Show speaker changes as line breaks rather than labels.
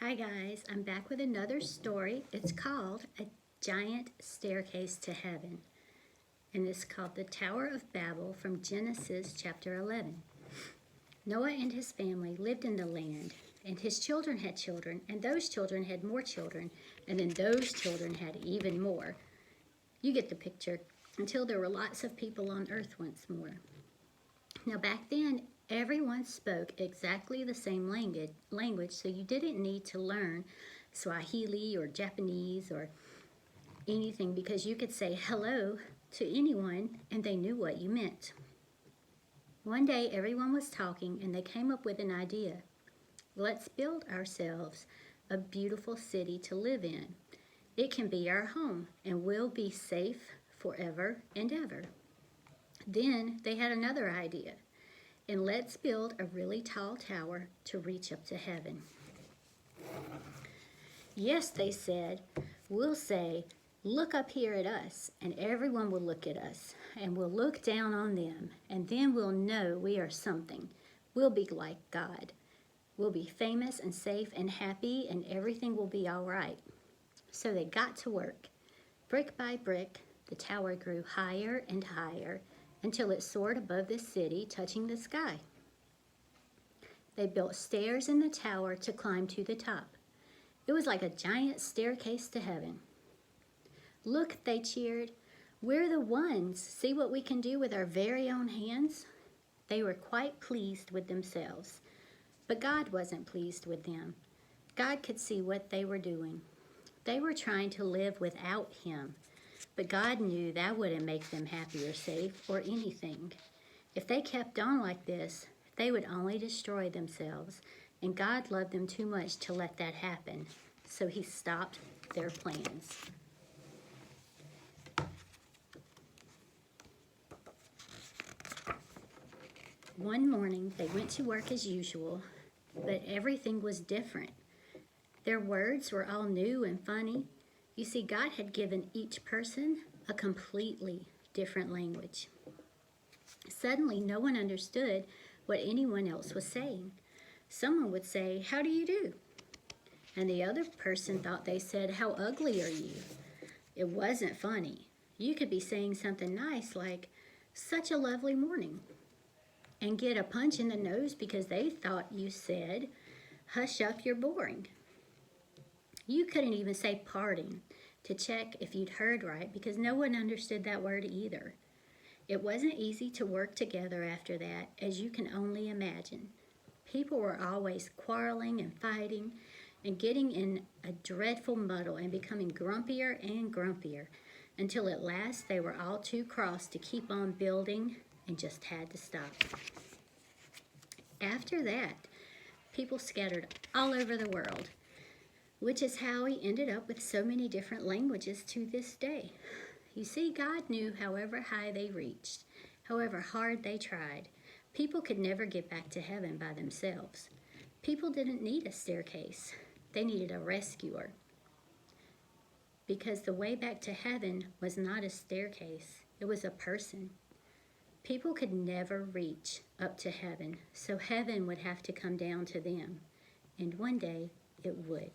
Hi guys, I'm back with another story. It's called A Giant Staircase to Heaven, and it's called The Tower of Babel from Genesis chapter 11. Noah and his family lived in the land, and his children had children, and those children had more children, and then those children had even more. You get the picture, until there were lots of people on earth once more. Now back then, everyone spoke exactly the same language, so you didn't need to learn Swahili or Japanese or anything, because you could say hello to anyone and they knew what you meant. One day everyone was talking and they came up with an idea. Let's build ourselves a beautiful city to live in. It can be our home and we'll be safe forever and ever. Then they had another idea. And let's build a really tall tower to reach up to heaven. Yes, they said, we'll say, look up here at us, and everyone will look at us, and we'll look down on them, and then we'll know we are something. We'll be like God. We'll be famous and safe and happy, and everything will be all right. So they got to work. Brick by brick, the tower grew higher and higher, until it soared above the city, touching the sky. They built stairs in the tower to climb to the top. It was like a giant staircase to heaven. Look, they cheered, we're the ones. See what we can do with our very own hands? They were quite pleased with themselves, but God wasn't pleased with them. God could see what they were doing. They were trying to live without Him. But God knew that wouldn't make them happy or safe or anything. If they kept on like this, they would only destroy themselves, and God loved them too much to let that happen. So He stopped their plans. One morning, they went to work as usual, but everything was different. Their words were all new and funny. You see, God had given each person a completely different language. Suddenly, no one understood what anyone else was saying. Someone would say, "How do you do?" And the other person thought they said, "How ugly are you?" It wasn't funny. You could be saying something nice like, "Such a lovely morning," and get a punch in the nose because they thought you said, "Hush up, you're boring." You couldn't even say "pardon" to check if you'd heard right, because no one understood that word either. It wasn't easy to work together after that, as you can only imagine. People were always quarreling and fighting and getting in a dreadful muddle and becoming grumpier and grumpier, until at last they were all too cross to keep on building and just had to stop. After that, people scattered all over the world, which is how we ended up with so many different languages to this day. You see, God knew however high they reached, however hard they tried, people could never get back to heaven by themselves. People didn't need a staircase. They needed a rescuer. Because the way back to heaven was not a staircase, it was a person. People could never reach up to heaven, so heaven would have to come down to them. And one day, it would.